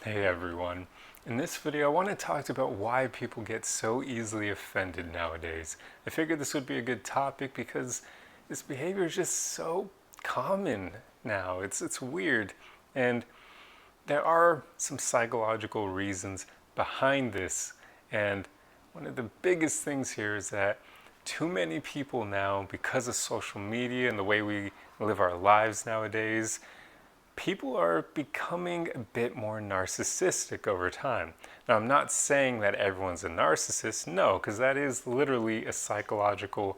Hey everyone. In this video, I want to talk about why people get so easily offended nowadays. I figured this would be a good topic because this behavior is just so common now. It's weird. And there are some psychological reasons behind this. And one of the biggest things here is that too many people now, because of social media and the way we live our lives nowadays, people are becoming a bit more narcissistic over time. Now, I'm not saying that everyone's a narcissist, no, because that is literally a psychological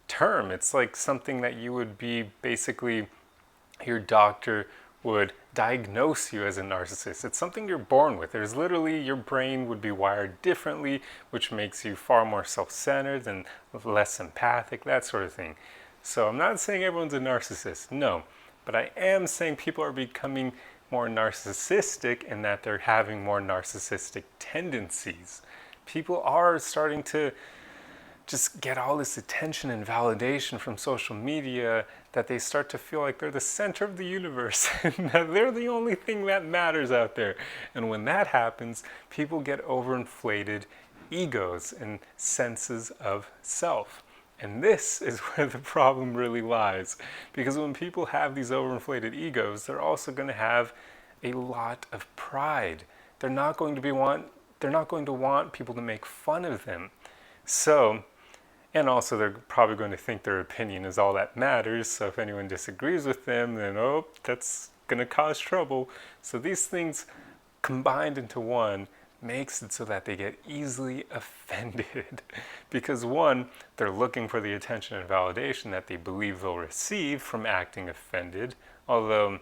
term. It's like something that you would be basically, your doctor would diagnose you as a narcissist. It's something you're born with. There's literally, your brain would be wired differently, which makes you far more self-centered and less empathic, that sort of thing. So I'm not saying everyone's a narcissist, no. But I am saying people are becoming more narcissistic in that they're having more narcissistic tendencies. People are starting to just get all this attention and validation from social media that they start to feel like they're the center of the universe and that they're the only thing that matters out there. And when that happens, people get overinflated egos and senses of self. And this is where the problem really lies. Because when people have these overinflated egos, they're also going to have a lot of pride. They're not going to want people to make fun of them. So, and also they're probably going to think their opinion is all that matters. So if anyone disagrees with them, then that's going to cause trouble. So these things combined into one makes it so that they get easily offended. Because one, they're looking for the attention and validation that they believe they'll receive from acting offended, although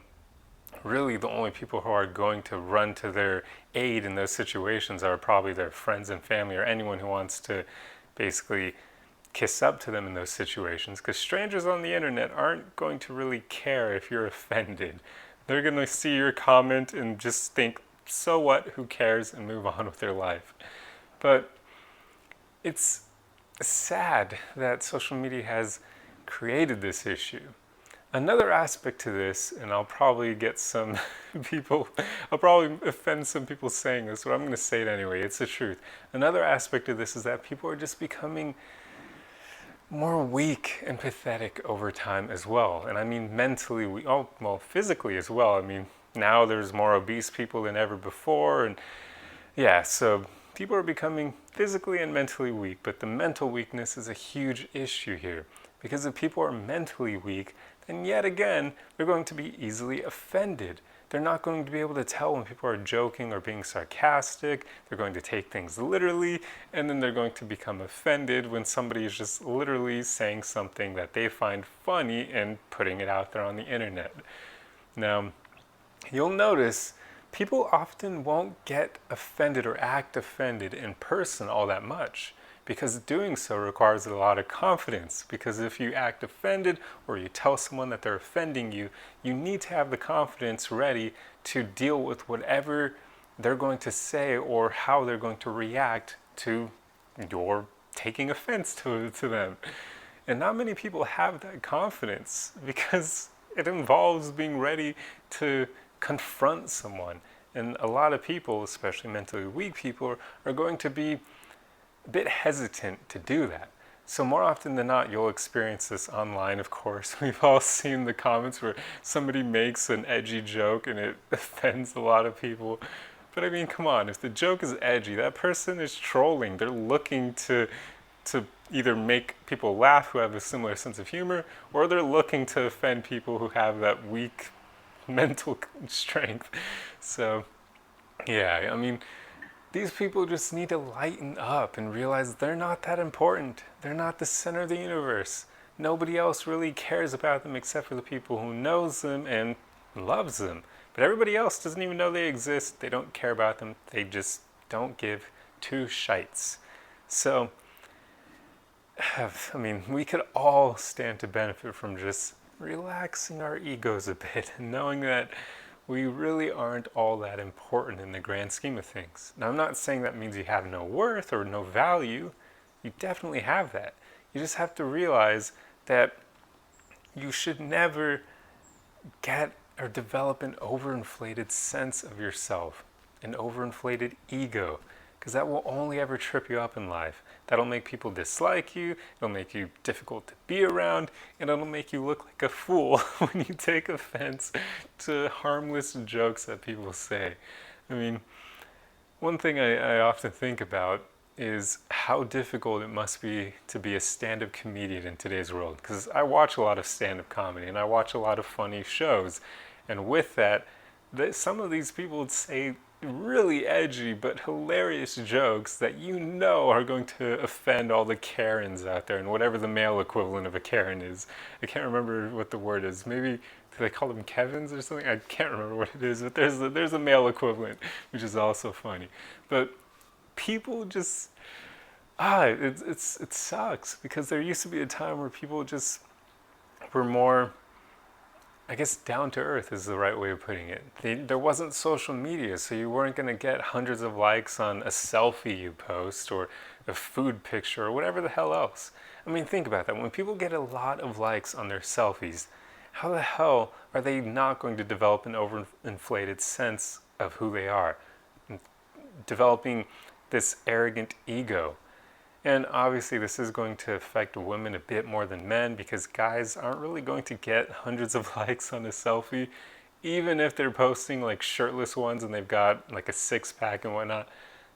really the only people who are going to run to their aid in those situations are probably their friends and family or anyone who wants to basically kiss up to them in those situations, because strangers on the internet aren't going to really care if you're offended. They're going to see your comment and just think, so what, who cares, and move on with their life. But it's sad that social media has created this issue. Another aspect to this, and I'll probably get some people, I'll probably offend some people saying this, but I'm going to say it anyway, it's the truth. Another aspect of this is that people are just becoming more weak and pathetic over time as well. And I mean mentally, physically as well. I mean, now there's more obese people than ever before, and yeah, so people are becoming physically and mentally weak, but the mental weakness is a huge issue here. Because if people are mentally weak, then yet again, they're going to be easily offended. They're not going to be able to tell when people are joking or being sarcastic. They're going to take things literally, and then they're going to become offended when somebody is just literally saying something that they find funny and putting it out there on the internet. Now, you'll notice people often won't get offended or act offended in person all that much, because doing so requires a lot of confidence. Because if you act offended or you tell someone that they're offending you, you need to have the confidence ready to deal with whatever they're going to say or how they're going to react to your taking offense to them. And not many people have that confidence because it involves being ready to confront someone. And a lot of people, especially mentally weak people, are going to be a bit hesitant to do that. So more often than not, you'll experience this online, of course. We've all seen the comments where somebody makes an edgy joke and it offends a lot of people. But I mean, come on, if the joke is edgy, that person is trolling. They're looking to either make people laugh who have a similar sense of humor, or they're looking to offend people who have that weak mental strength. So, yeah, I mean, these people just need to lighten up and realize they're not that important. They're not the center of the universe. Nobody else really cares about them except for the people who knows them and loves them. But everybody else doesn't even know they exist. They don't care about them. They just don't give two shites. So, I mean, we could all stand to benefit from just relaxing our egos a bit and knowing that we really aren't all that important in the grand scheme of things. Now, I'm not saying that means you have no worth or no value. You definitely have that. You just have to realize that you should never get or develop an overinflated sense of yourself. an overinflated ego, because that will only ever trip you up in life. That'll make people dislike you, it'll make you difficult to be around, and it'll make you look like a fool when you take offense to harmless jokes that people say. I mean, one thing I often think about is how difficult it must be to be a stand-up comedian in today's world. Because I watch a lot of stand-up comedy and I watch a lot of funny shows. And with that, some of these people would say really edgy but hilarious jokes that you know are going to offend all the Karens out there, and whatever the male equivalent of a Karen is. I can't remember what the word is. Maybe do they call them Kevins or something? I can't remember what it is, but there's a male equivalent, which is also funny. But people just it sucks, because there used to be a time where people just were more, I guess, down to earth is the right way of putting it. There wasn't social media, so you weren't going to get hundreds of likes on a selfie you post or a food picture or whatever the hell else. I mean, think about that. When people get a lot of likes on their selfies, how the hell are they not going to develop an overinflated sense of who they are? Developing this arrogant ego. And obviously this is going to affect women a bit more than men, because guys aren't really going to get hundreds of likes on a selfie, even if they're posting like shirtless ones and they've got like a six-pack and whatnot.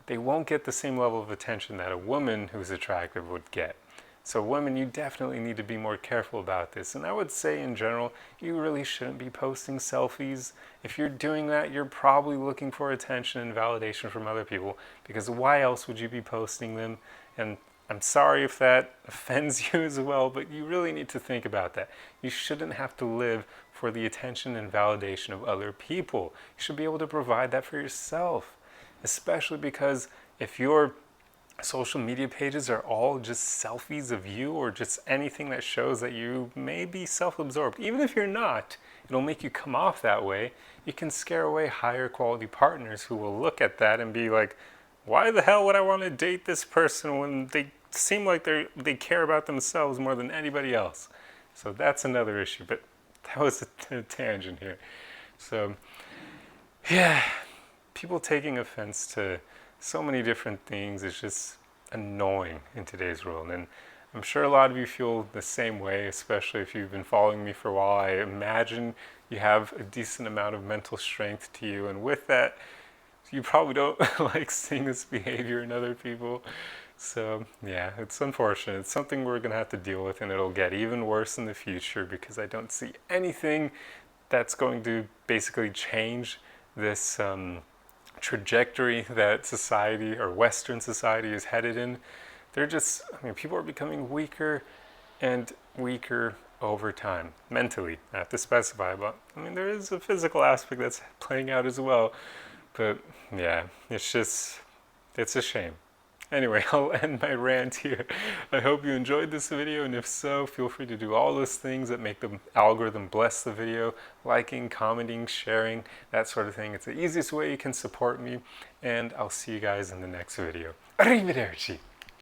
They won't get the same level of attention that a woman who's attractive would get. So women, you definitely need to be more careful about this. And I would say in general, you really shouldn't be posting selfies. If you're doing that, you're probably looking for attention and validation from other people, because why else would you be posting them? And I'm sorry if that offends you as well, but you really need to think about that. You shouldn't have to live for the attention and validation of other people. You should be able to provide that for yourself, especially because if your social media pages are all just selfies of you, or just anything that shows that you may be self-absorbed, even if you're not, it'll make you come off that way. You can scare away higher quality partners who will look at that and be like, why the hell would I want to date this person when they seem like they care about themselves more than anybody else? So that's another issue, but that was a tangent here. So yeah, people taking offense to so many different things is just annoying in today's world. And I'm sure a lot of you feel the same way, especially if you've been following me for a while. I imagine you have a decent amount of mental strength to you, and with that, you probably don't like seeing this behavior in other people. So yeah, it's unfortunate. It's something we're going to have to deal with, and it'll get even worse in the future, because I don't see anything that's going to basically change this trajectory that society, or Western society, is headed in. People are becoming weaker and weaker over time, mentally. I have to specify, but there is a physical aspect that's playing out as well. But yeah, it's a shame. Anyway, I'll end my rant here. I hope you enjoyed this video, and if so, feel free to do all those things that make the algorithm bless the video: liking, commenting, sharing, that sort of thing. It's the easiest way you can support me, and I'll see you guys in the next video. Arrivederci!